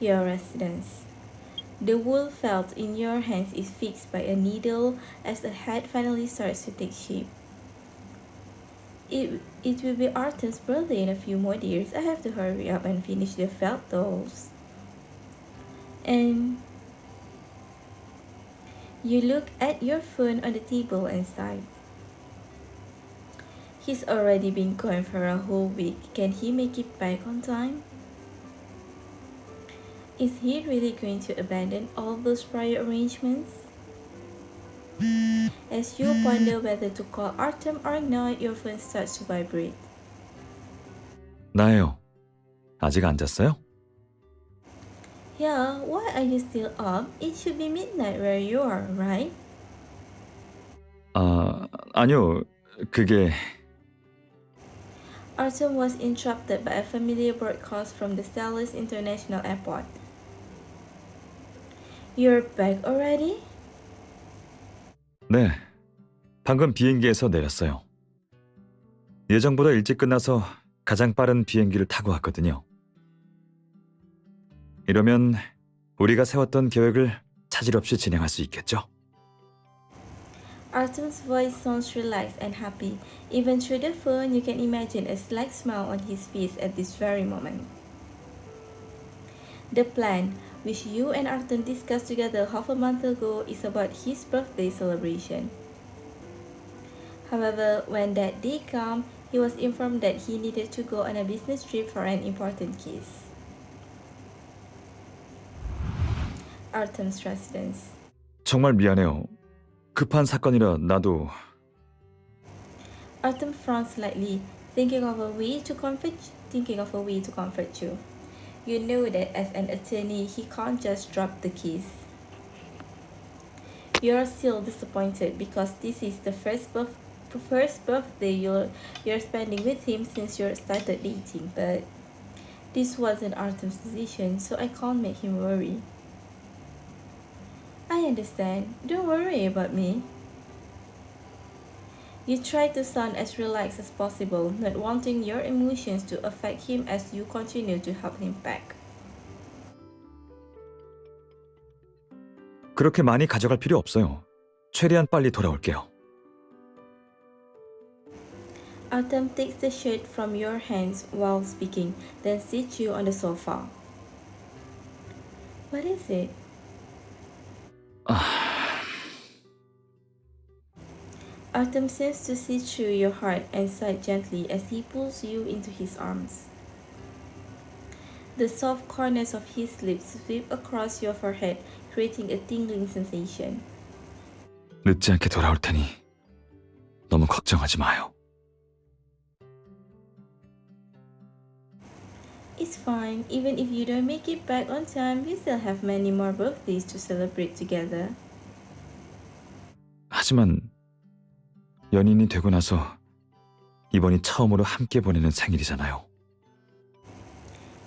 your residence. The wool felt in your hands is fixed by a needle as the head finally starts to take shape. It will be Artem's birthday in a few more days. I have to hurry up and finish the felt dolls. And you look at your phone on the table and sigh. He's already been gone for a whole week. Can he make it back on time? Is he really going to abandon all those prior arrangements? As you ponder whether to call Artem or not, your phone starts to vibrate. 나예요. 아직 안 잤어요? Yeah, why are you still up? It should be midnight where you are, right? 아니요. 그게 Artem was interrupted by a familiar broadcast from the Dallas International Airport. You're back already? 네. 방금 비행기에서 내렸어요. 예정보다 일찍 끝나서 가장 빠른 비행기를 타고 왔거든요. 이러면 우리가 세웠던 계획을 차질 없이 진행할 수 있겠죠? Artem's voice sounds relaxed and happy. Even through the phone, you can imagine a slight smile on his face at this very moment. The plan, which you and Artem discussed together half a month ago, is about his birthday celebration. However, when that day came, he was informed that he needed to go on a business trip for an important case. Artem's residence. 정말 미안해요. 급한 사건이라 나도 Artem frowned slightly, thinking of a way to comfort you. You know that as an attorney, he can't just drop the case. You're still disappointed because this is the first birthday you're spending with him since you started dating, but this wasn't Artem's decision, so I can't make him worry. I understand. Don't worry about me. You try to sound as relaxed as possible, not wanting your emotions to affect him as you continue to help him pack. 그렇게 많이 가져갈 필요 없어요. 최대한 빨리 돌아올게요. Artem takes the shirt from your hands while speaking, then sits you on the sofa. What is it? Artem seems to see through your heart and sigh gently as he pulls you into his arms. The soft corners of his lips sweep across your forehead, creating a tingling sensation. 늦지 않게 돌아올 테니 너무 걱정하지 마요. It's fine, even if you don't make it back on time, we still have many more birthdays to celebrate together. 하지만 연인이 되고 나서 이번이 처음으로 함께 보내는 생일이잖아요.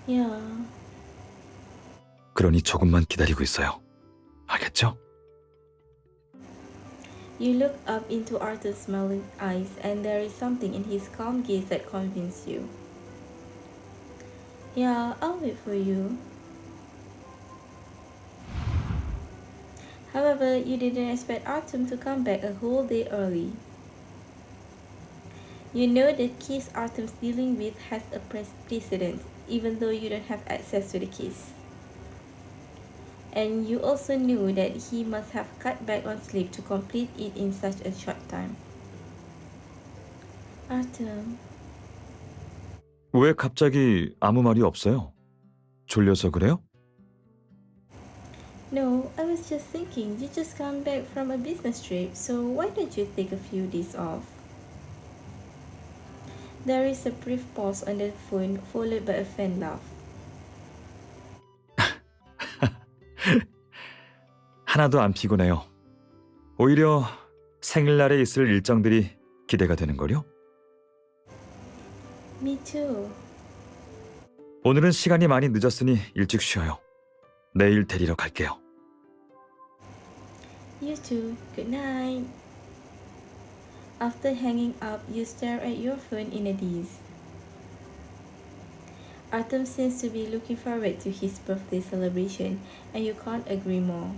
Yeah. 그러니 조금만 기다리고 있어요. 알겠죠? You look up into Arthur's smiling eyes, and there is something in his calm gaze that convinces you. Yeah, I'll wait for you. However, you didn't expect Artem to come back a whole day early. You know the case Artem's dealing with has a precedent, even though you don't have access to the case. And you also knew that he must have cut back on sleep to complete it in such a short time. Artem, 왜 갑자기 아무 말이 없어요? 졸려서 그래요? no, I was just thinking you just come back from a business trip, so why don't you take a few days off? There is a brief pause on the phone, followed by a faint laugh. 하나도 안 피곤해요. 오히려 생일날에 있을 일정들이 기대가 되는걸요? Me too. 오늘은 시간이 많이 늦었으니 일찍 쉬어요. 내일 데리러 갈게요. You too. Good night. After hanging up, you stare at your phone in a daze. Artem seems to be looking forward to his birthday celebration, and you can't agree more.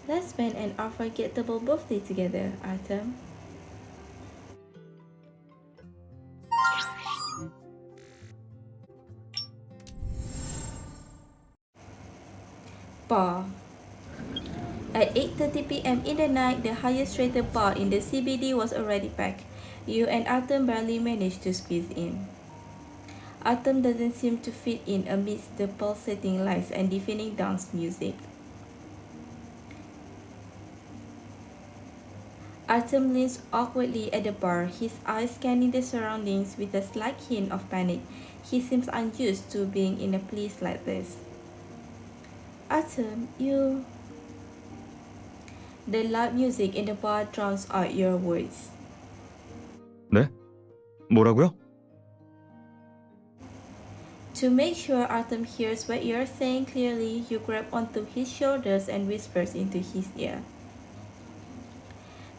Let's spend an unforgettable birthday together, Artem. Bar. At 8:30 p.m. in the night, the highest rated bar in the CBD was already packed. You and Artem barely managed to squeeze in. Artem doesn't seem to fit in amidst the pulsating lights and deafening dance music. Artem leans awkwardly at the bar, his eyes scanning the surroundings with a slight hint of panic. He seems unused to being in a place like this. Artem, you... The loud music in the bar drowns out your words. 네? 뭐라고요? To make sure Artem hears what you're saying clearly, you grab onto his shoulders and whispers into his ear.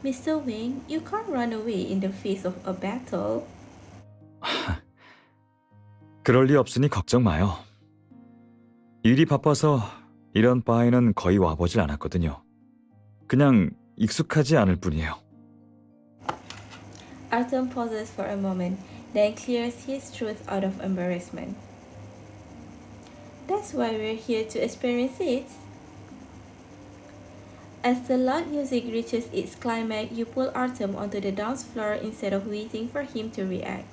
Mr. Wing, you can't run away in the face of a battle. 그럴 리 없으니 걱정 마요. 일이 바빠서 이런 바에는 거의 와보질 않았거든요. 그냥 익숙하지 않을 뿐이에요. Artem pauses for a moment, then clears his throat out of embarrassment. That's why we're here to experience it. As the loud music reaches its climax, you pull Artem onto the dance floor instead of waiting for him to react.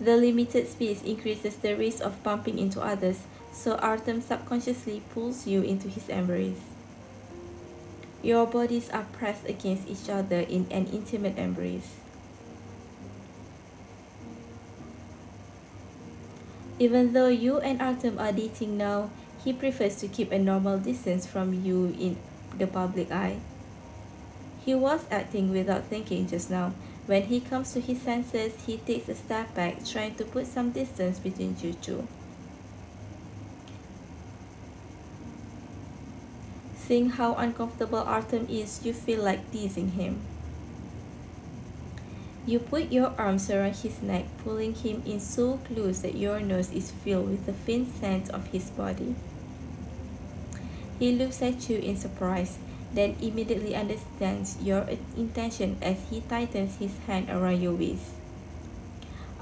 The limited space increases the risk of bumping into others, so Artem subconsciously pulls you into his embrace. Your bodies are pressed against each other in an intimate embrace. Even though you and Artem are dating now, he prefers to keep a normal distance from you in the public eye. He was acting without thinking just now. When he comes to his senses, he takes a step back, trying to put some distance between you two. Seeing how uncomfortable Artem is, you feel like teasing him. You put your arms around his neck, pulling him in so close that your nose is filled with the faint scent of his body. He looks at you in surprise, then immediately understands your intention as he tightens his hand around your waist.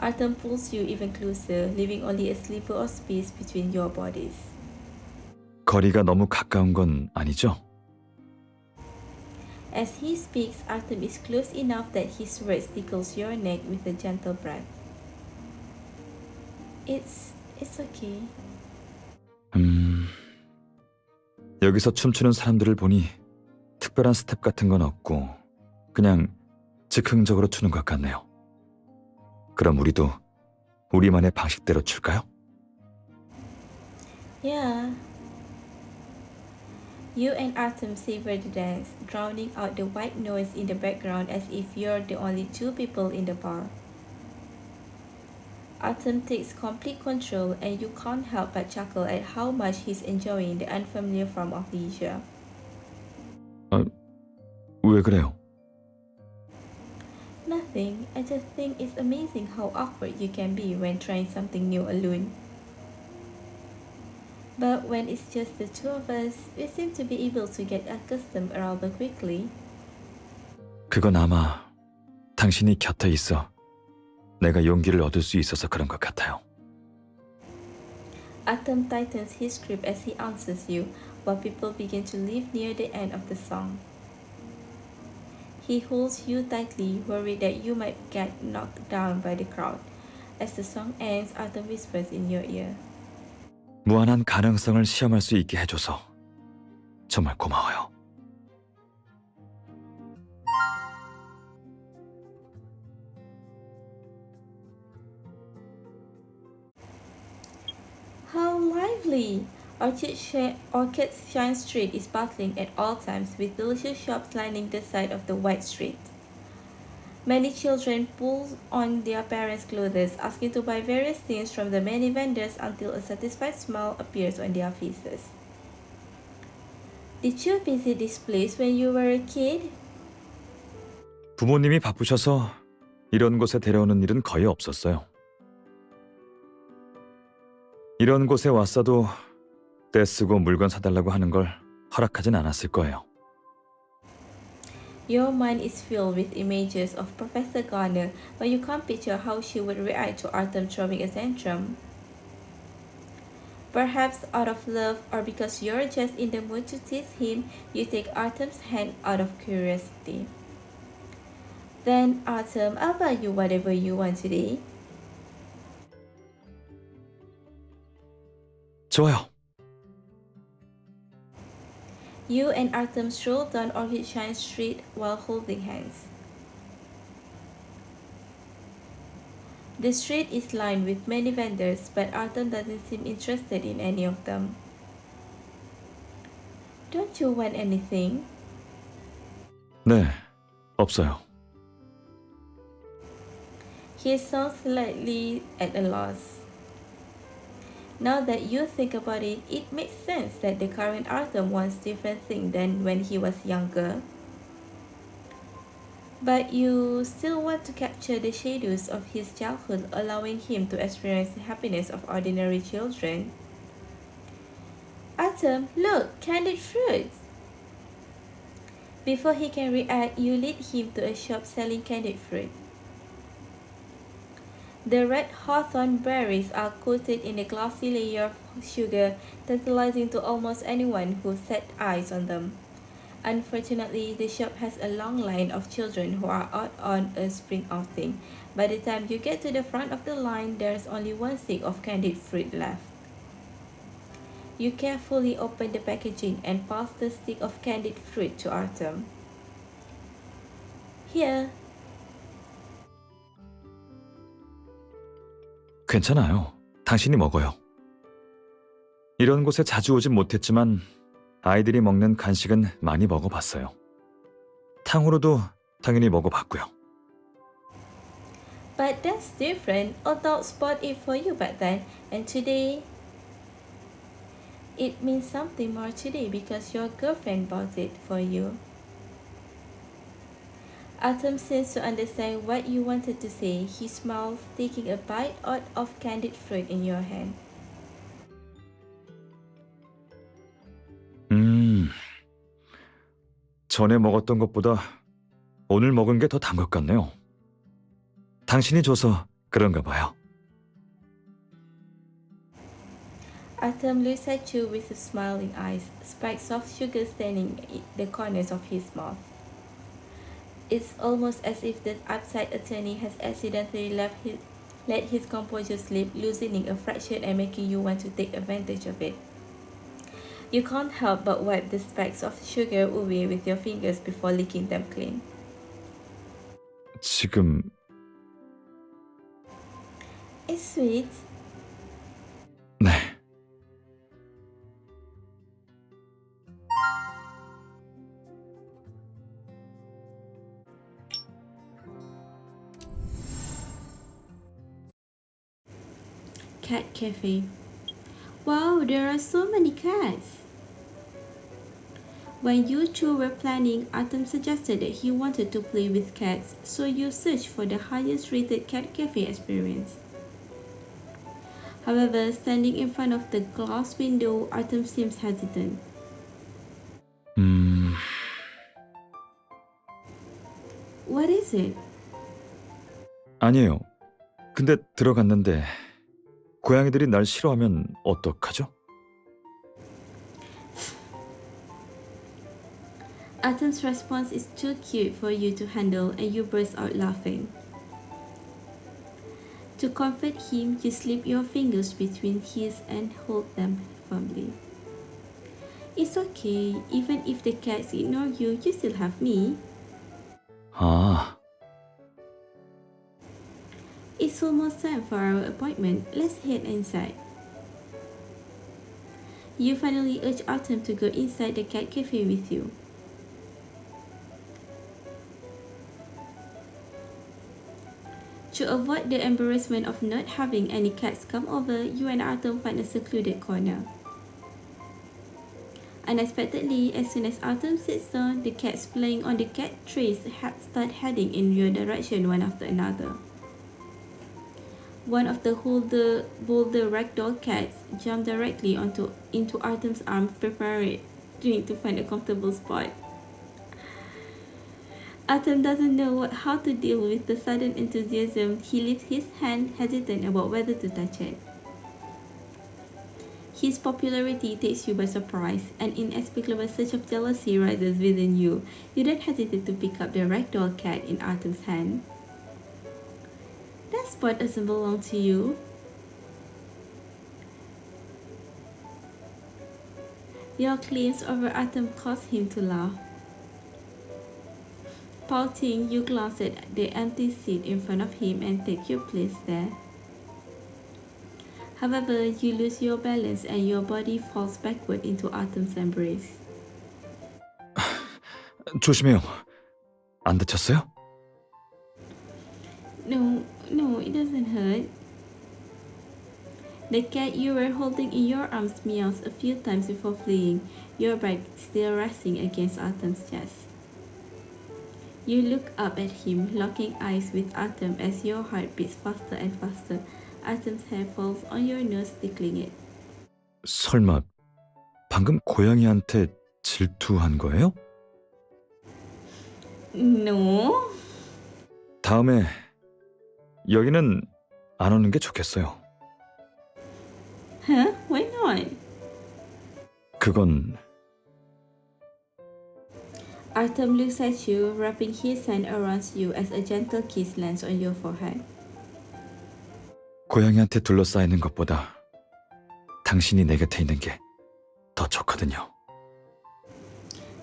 Artem pulls you even closer, leaving only a sliver of space between your bodies. 거리가 너무 가까운 건 아니죠? As he speaks, Artem is close enough that his words tickles your neck with a gentle breath. It's okay. 여기서 춤추는 사람들을 보니 특별한 스텝 같은 건 없고 그냥 즉흥적으로 추는 것 같네요. 그럼 우리도 우리만의 방식대로 출까요? Yeah. You and Artem savor the dance, drowning out the white noise in the background as if you're the only two people in the bar. Artem takes complete control and you can't help but chuckle at how much he's enjoying the unfamiliar form of leisure. 왜 그래요? Nothing, I just think it's amazing how awkward you can be when trying something new alone. But when it's just the two of us, we seem to be able to get accustomed rather quickly. 그건 아마 당신이 곁에 있어 내가 용기를 얻을 수 있어서 그런 것 같아요. Artem tightens his grip as he answers you, while people begin to leave near the end of the song. He holds you tightly, worried that you might get knocked down by the crowd. As the song ends, Artem whispers in your ear. 무한한 가능성을 시험할 수 있게 해줘서 정말 고마워요. How lively! Orchid Shine Street is bustling at all times with delicious shops lining the side of the wide street. Many children pull on their parents' clothes, asking to buy various things from the many vendors until a satisfied smile appears on their faces. Did you visit this place when you were a kid? 부모님이 바쁘셔서 이런 곳에 데려오는 일은 거의 없었어요. 이런 곳에 왔어도 떼쓰고 물건 사달라고 하는 걸 허락하진 않았을 거예요. Your mind is filled with images of Professor Garner, but you can't picture how she would react to Artem throwing a tantrum. Perhaps out of love or because you're just in the mood to tease him, you take Artem's hand out of curiosity. Then, Artem, I'll buy you whatever you want today. 좋아요. You and Artem stroll down Orchid Shine Street while holding hands. The street is lined with many vendors, but Artem doesn't seem interested in any of them. Don't you want anything? 네, 없어요. He sounds slightly at a loss. Now that you think about it, it makes sense that the current Artem wants different things than when he was younger. But you still want to capture the shadows of his childhood, allowing him to experience the happiness of ordinary children. Artem, look, candied fruits! Before he can react, you lead him to a shop selling candied fruit. The red hawthorn berries are coated in a glossy layer of sugar, tantalizing to almost anyone who set eyes on them. Unfortunately, the shop has a long line of children who are out on a spring outing. By the time you get to the front of the line, there's only one stick of candied fruit left. You carefully open the packaging and pass the stick of candied fruit to Artem. Here. 괜찮아요. 당신이 먹어요. 이런 곳에 자주 오진 못했지만 아이들이 먹는 간식은 많이 먹어봤어요. 탕후루도 당연히 먹어봤고요. But that's different. Adults bought it for you back then, and today it means something more today because your girlfriend bought it for you. Artem seems to understand what you wanted to say. He smiles, taking a bite out of candied fruit in your hand. 전에 먹었던 것보다 오늘 먹은 게 더 단 것 같네요. 당신이 줘서 그런가 봐요. Artem looks at you with smiling eyes, spikes of sugar staining the corners of his mouth. It's almost as if the upside attorney has accidentally let his composure slip, loosening a fraction and making you want to take advantage of it. You can't help but wipe the specks of sugar away with your fingers before licking them clean. 지금 It's sweet. 네. Cat Cafe. Wow, there are so many cats. When you two were planning, Artem suggested that he wanted to play with cats, so you searched for the highest rated cat cafe experience. However, standing in front of the glass window, Artem seems hesitant. What is it? 아니에요. 근데 들어갔는데 고양이들이 날 싫어하면 어떡하죠? Artem's response is too cute for you to handle and you burst out laughing. To comfort him, you slip your fingers between his and hold them firmly. It's okay, even if the cats ignore you, you still have me. 아, It's almost time for our appointment. Let's head inside. You finally urge Artem to go inside the cat cafe with you. To avoid the embarrassment of not having any cats come over, you and Artem find a secluded corner. Unexpectedly, as soon as Artem sits down, the cats playing on the cat trays start heading in your direction one after another. One of the bolder ragdoll cats jumped directly into Artem's arms, preparing to find a comfortable spot. Artem doesn't know how to deal with the sudden enthusiasm. He lifts his hand, hesitant about whether to touch it. His popularity takes you by surprise. An inexplicable surge of jealousy rises within you. You don't hesitate to pick up the ragdoll cat in Artem's hand. That spot doesn't belong to you. Your claims over Artem cause him to laugh. Pouting, you glance at the empty seat in front of him and take your place there. However, you lose your balance and your body falls backward into Artem's embrace. 조심해요. 안 다쳤어요? No, it doesn't hurt. The cat you were holding in your arms meows a few times before fleeing, your back still resting against Artem's chest. You look up at him, locking eyes with Artem as your heart beats faster and faster. Artem's hair falls on your nose, tickling it. 설마 방금 고양이한테 질투한 거예요? No. 다음에 여기는 안 오는 게 좋겠어요. Huh? Why not? 그건 Artem looks at you, wrapping his hand around you as a gentle kiss lands on your forehead. 고양이한테 둘러싸이는 것보다 당신이 내 곁에 있는 게 더 좋거든요.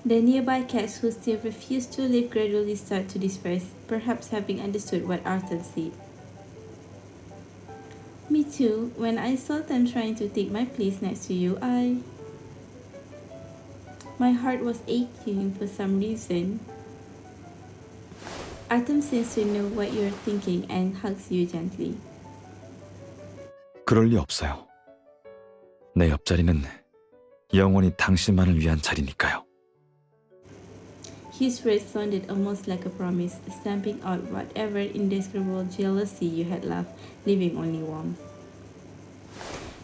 The nearby cats who still refuse to leave gradually start to disperse, perhaps having understood what Artem said. Me too. When I saw them trying to take my place next to you, my heart was aching for some reason. Artem seems to know what you're thinking and hugs you gently. 그럴 리 없어요. 내 옆자리는 영원히 당신만을 위한 자리니까요. His words sounded almost like a promise, stamping out whatever indescribable jealousy you had left, leaving only warmth.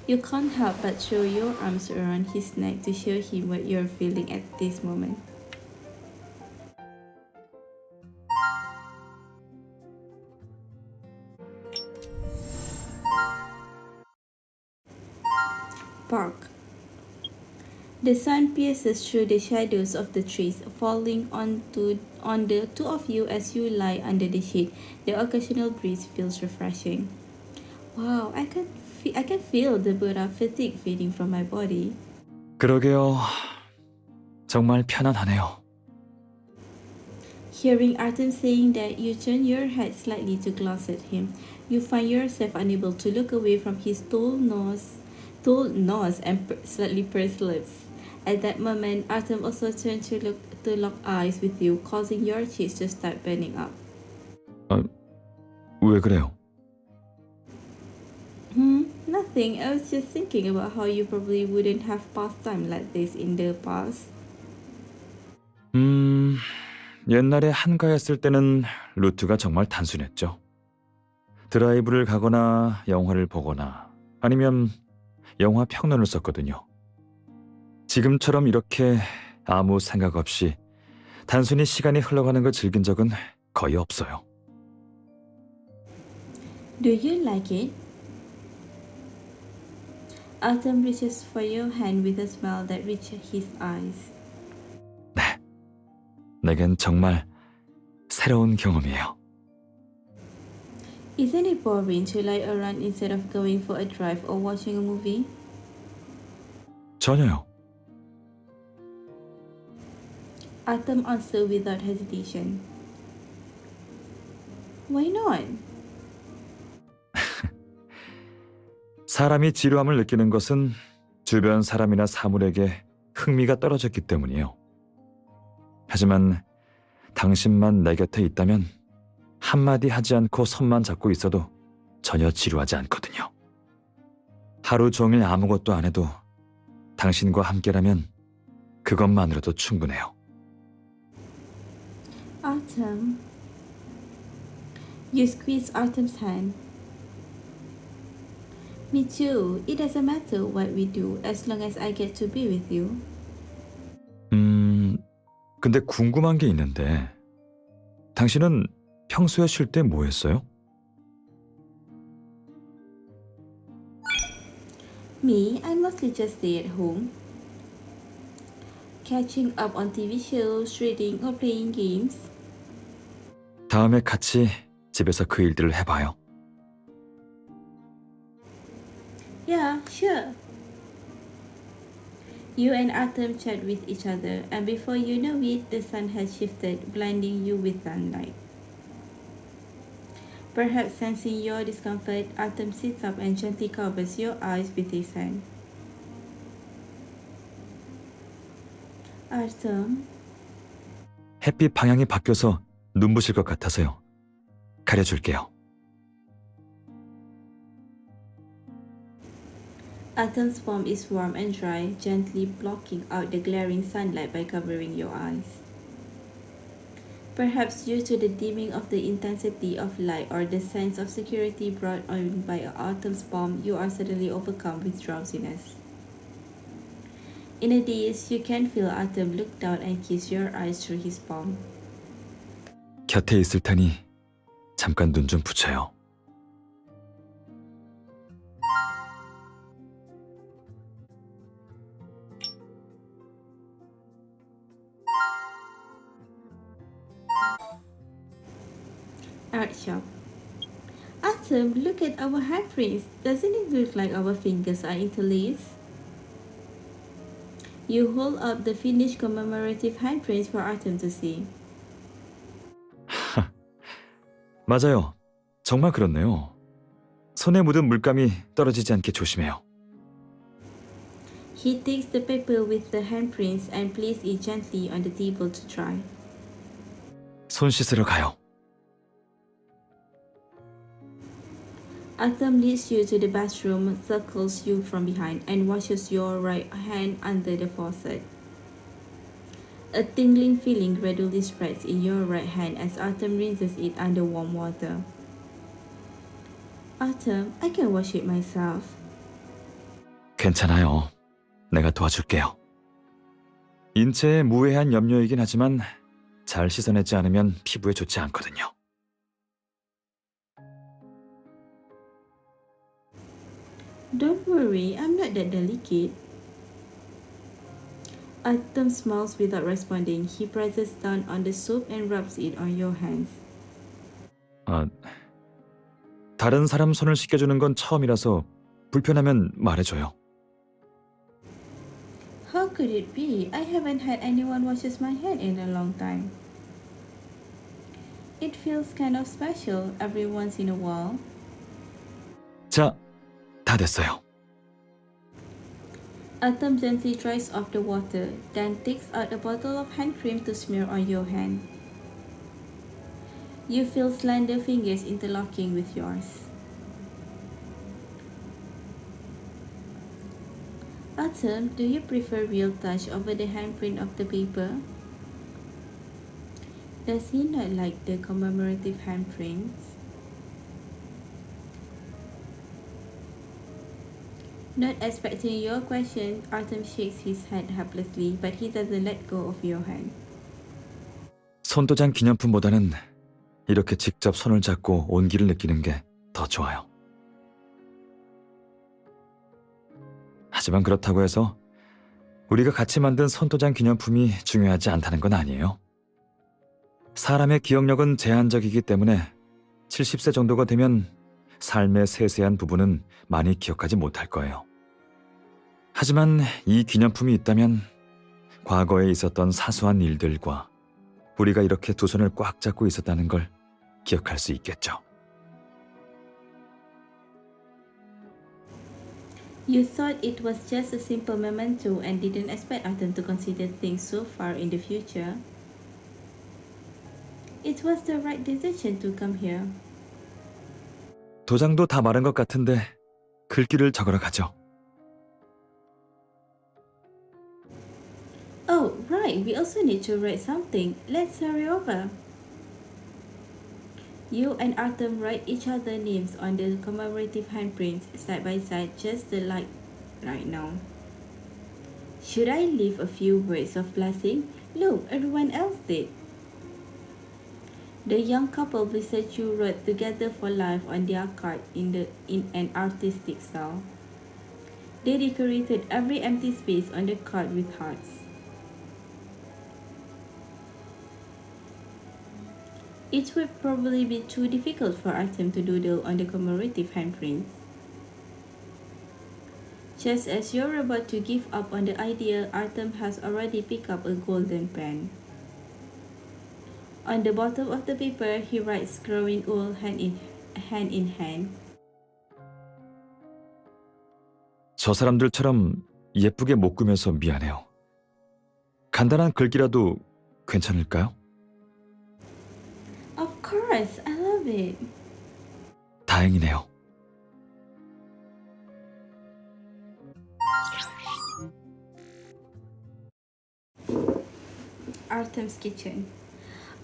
You can't help but throw your arms around his neck to show him what you're feeling at this moment. Park. The sun pierces through the shadows of the trees, falling on the two of you as you lie under the shade. The occasional breeze feels refreshing. Wow, I can feel the Buddha fatigue fading from my body. 그러게요. 정말 편안하네요. Hearing Artem saying that, you turn your head slightly to glance at him. You find yourself unable to look away from his tall nose and slightly pursed lips. At that moment, Artem also turned to lock eyes with you, causing your cheeks to start burning up. 왜 그래요? Nothing. I was just thinking about how you probably wouldn't have passed time like this in the past. 옛날에 한가했을 때는 루트가 정말 단순했죠. 드라이브를 가거나 영화를 보거나 아니면 영화 평론을 썼거든요. 지금처럼 이렇게 아무 생각 없이 단순히 시간이 흘러가는 걸 즐긴 적은 거의 없어요. Do you like it? Artem reaches for your hand with a smile that reaches his eyes. 네, 내겐 정말 새로운 경험이에요. Isn't it boring to lie around instead of going for a drive or watching a movie? 전혀요. Artem answered without hesitation. Why not? 사람이 지루함을 느끼는 것은 주변 사람이나 사물에게 흥미가 떨어졌기 때문이에요. 하지만 당신만 내 곁에 있다면 한마디 하지 않고 손만 잡고 있어도 전혀 지루하지 않거든요. 하루 종일 아무것도 안 해도 당신과 함께라면 그것만으로도 충분해요. Artem. You squeeze Artem's hand. Me too. It doesn't matter what we do as long as I get to be with you. 근데 궁금한 게 있는데, 당신은 평소에 쉴 때 뭐 했어요? Me, I mostly just stay at home, catching up on TV shows, reading, or playing games. 다음에 같이 집에서 그 일들을 해봐요. Yeah, sure. You and Artem chat with each other, and before you know it, the sun has shifted, blinding you with sunlight. Perhaps sensing your discomfort, Artem sits up and gently covers your eyes with his hand. Artem, 햇빛 방향이 바뀌어서 눈부실 것 같아서요. 가려줄게요. Artem's palm is warm and dry, gently blocking out the glaring sunlight by covering your eyes. Perhaps due to the dimming of the intensity of light or the sense of security brought on by Artem's palm, you are suddenly overcome with drowsiness. In a daze, you can feel Artem look down and kiss your eyes through his palm. 곁에 있을 테니 잠깐 눈 좀 붙여요. Art shop. Artem, look at our handprints. Doesn't it look like our fingers are interlaced? You hold up the finished commemorative handprints for Artem to see. 맞아요. 정말 그렇네요. 손에 묻은 물감이 떨어지지 않게 조심해요. He takes the paper with the handprints and places it gently on the table to dry. 손 씻으러 가요. Artem leads you to the bathroom, circles you from behind, and washes your right hand under the faucet. A tingling feeling gradually spreads in your right hand as Artem rinses it under warm water. Artem, I can wash it myself. 괜찮아요. 내가 도와줄게요. 인체에 무해한 염료이긴 하지만 잘 씻어내지 않으면 피부에 좋지 않거든요. Don't worry, I'm not that delicate. Artem smiles without responding. He presses down on the soap and rubs it on your hands. 다른 사람 손을 씻겨주는 건 처음이라서 불편하면 말해줘요. How could it be? I haven't had anyone washes my hand in a long time. It feels kind of special every once in a while. 자, 다 됐어요. Artem gently dries off the water, then takes out a bottle of hand cream to smear on your hand. You feel slender fingers interlocking with yours. Artem, do you prefer real touch over the handprint of the paper? Does he not like the commemorative handprints? Not expecting your question, Artem shakes his head helplessly, but he doesn't let go of your hand. 손도장 기념품보다는 이렇게 직접 손을 잡고 온기를 느끼는 게 더 좋아요. 하지만 그렇다고 해서 우리가 같이 만든 손도장 기념품이 중요하지 않다는 건 아니에요. 사람의 기억력은 제한적이기 때문에 70세 정도가 되면 삶의 세세한 부분은 많이 기억하지 못할 거예요. 하지만 이 기념품이 있다면 과거에 있었던 사소한 일들과 우리가 이렇게 두 손을 꽉 잡고 있었다는 걸 기억할 수 있겠죠. You thought it was just a simple memento and didn't expect Artem to consider things so far in the future. It was the right decision to come here. 도장도 다 마른 것 같은데 글귀를 적으러 가죠. Oh, right, we also need to write something. Let's hurry over. You and Artem write each other's names on the commemorative handprints side by side, just like right now. Should I leave a few words of blessing? Look, everyone else did. The young couple beside you wrote together for life on their card in an artistic style. They decorated every empty space on the card with hearts. It would probably be too difficult for Artem to doodle on the commemorative handprints. Just as you're about to give up on the idea, Artem has already picked up a golden pen. On the bottom of the paper, he writes growing old hand in hand. 저 사람들처럼 예쁘게 못 꾸며서 미안해요. 간단한 글귀라도 괜찮을까요? Of course, I love it. 다행이네요. Artem's kitchen.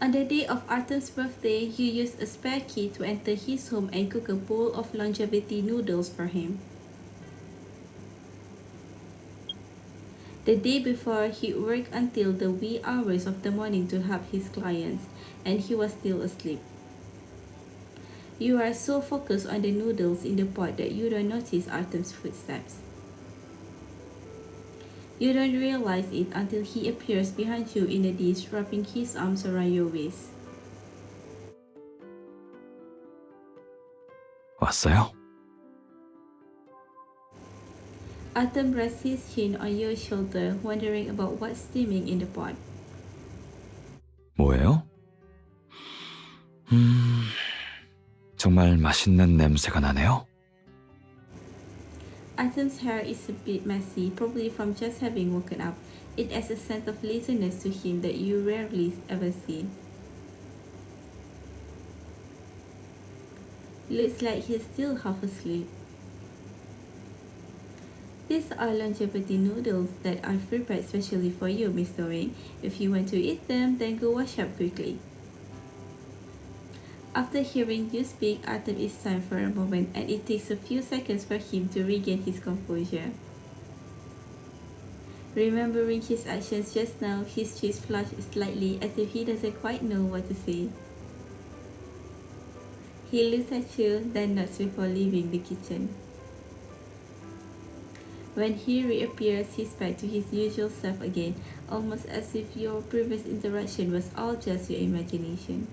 On the day of Artem's birthday, you used a spare key to enter his home and cook a bowl of longevity noodles for him. The day before, he worked until the wee hours of the morning to help his clients, and he was still asleep. You are so focused on the noodles in the pot that you don't notice Artem's footsteps. You don't realize it until he appears behind you in the dish, wrapping his arms around your waist. 왔어요? Artem rests his chin on your shoulder, wondering about what's steaming in the pot. 뭐예요? 정말 맛있는 냄새가 나네요. Artem's hair is a bit messy, probably from just having woken up. It adds a sense of laziness to him that you rarely ever see. Looks like he's still half asleep. These are longevity noodles that I've prepared specially for you, Mr. Wing. If you want to eat them, then go wash up quickly. After hearing you speak, Artem is silent for a moment, and it takes a few seconds for him to regain his composure. Remembering his actions just now, his cheeks flush slightly as if he doesn't quite know what to say. He looks at you, then nods before leaving the kitchen. When he reappears, he's back to his usual self again, almost as if your previous interaction was all just your imagination.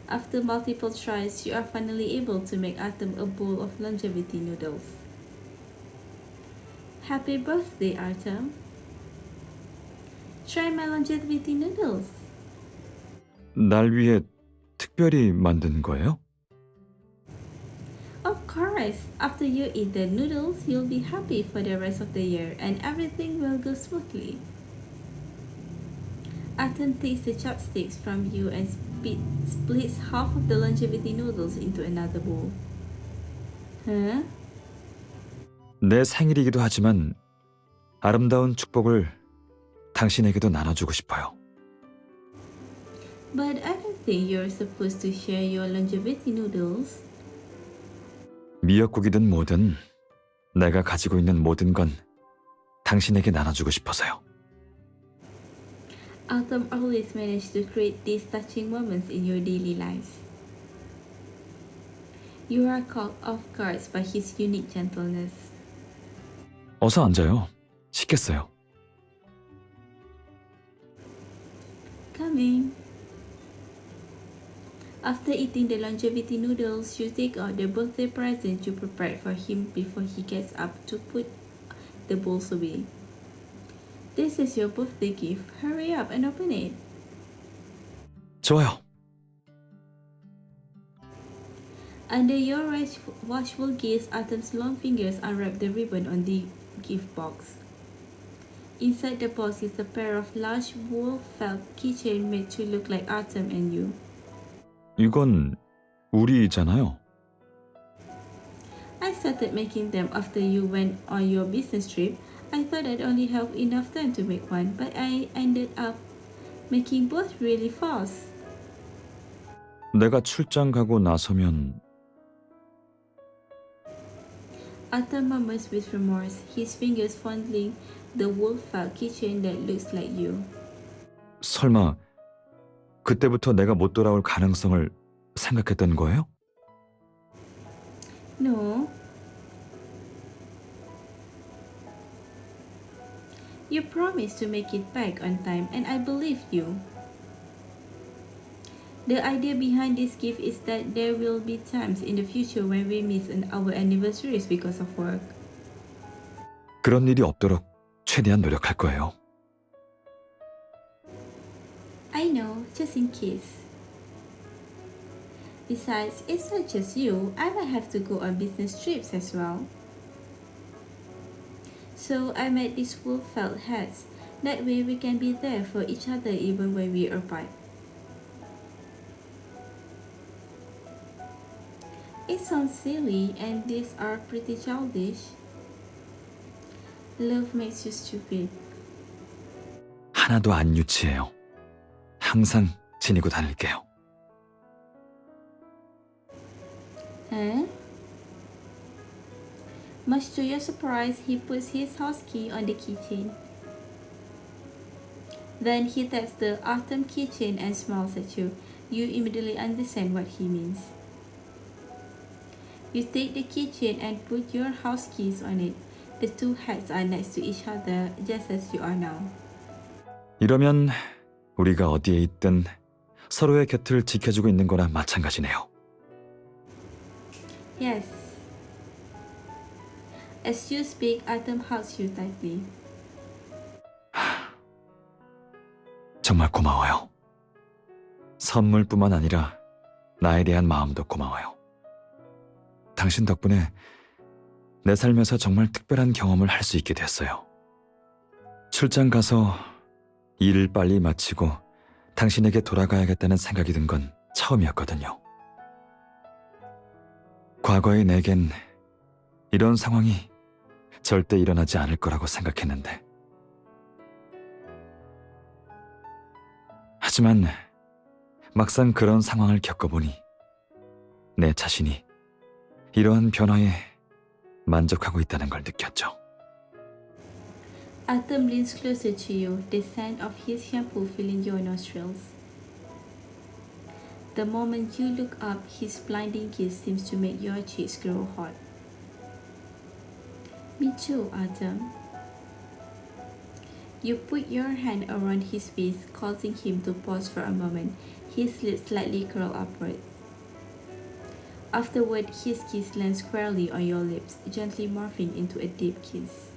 After multiple tries, you are finally able to make Artem a bowl of longevity noodles. Happy birthday, Artem! Try my longevity noodles. 날 위해 특별히 만든 거예요? Of course, after you eat the noodles, you'll be happy for the rest of the year and everything will go smoothly. Artem takes the chopsticks from you and splits half of the longevity noodles into another bowl. Huh? 내 생일이기도 하지만 아름다운 축복을 당신에게도 나눠주고 싶어요. But I don't think you're supposed to share your longevity noodles. 미역국이든 뭐든 내가 가지고 있는 모든 건 당신에게 나눠주고 싶어서요. Artem always managed to create these touching moments in your daily lives. You are caught off guard by his unique gentleness. 어서 앉아요. 식겠어요. Coming. After eating the longevity noodles, you take out the birthday present you prepared for him before he gets up to put the bowls away. This is your birthday gift. Hurry up and open it. 좋아요. Under your watchful gaze, Artem's long fingers unwrap the ribbon on the gift box. Inside the box is a pair of large wool felt keychain made to look like Artem and you. 이건 우리잖아요. I started making them after you went on your business trip. I thought I'd only have enough time to make one, but I ended up making both really fast. 내가 출장 가고 나서면 Artem murmurs with remorse, his fingers fondling the wool-felt keychain that looks like you. 설마 그때부터 내가 못 돌아올 가능성을 생각했던 거예요? No. You promised to make it back on time and I believed you. The idea behind this gift is that there will be times in the future when we miss our anniversaries because of work. 그런 일이 없도록 최대한 노력할 거예요. I know, just in case. Besides, it's not just you, I might have to go on business trips as well. So I made these wool felt hats. That way we can be there for each other even when we are apart. It sounds silly and these are pretty childish. Love makes you stupid. 하나도 안 유치해요. 항상 지니고 다닐게요. Huh? Much to your surprise, he puts his house key on the keychain. Then he taps the Artem keychain and smiles at you. You immediately understand what he means. You take the keychain and put your house keys on it. The two hats are next to each other, just as you are now. 이러면 우리가 어디에 있든 서로의 곁을 지켜주고 있는 거나 마찬가지네요. Yes. As you speak, Artem hugs you tightly. 정말 고마워요. 선물뿐만 아니라 나에 대한 마음도 고마워요. 당신 덕분에 내 삶에서 정말 특별한 경험을 할 수 있게 됐어요. 출장 가서 일을 빨리 마치고 당신에게 돌아가야겠다는 생각이 든 건 처음이었거든요. 과거의 내겐 이런 상황이 절대 일어나지 않을 거라고 생각했는데. 하지만 막상 그런 상황을 겪어보니 내 자신이 이러한 변화에 만족하고 있다는 걸 느꼈죠. Artem leans closer to you, the scent of his shampoo filling your nostrils. The moment you look up, his blinding kiss seems to make your cheeks grow hot. Me too, Artem. You put your hand around his waist, causing him to pause for a moment, his lips slightly curl upwards. Afterward, his kiss lands squarely on your lips, gently morphing into a deep kiss.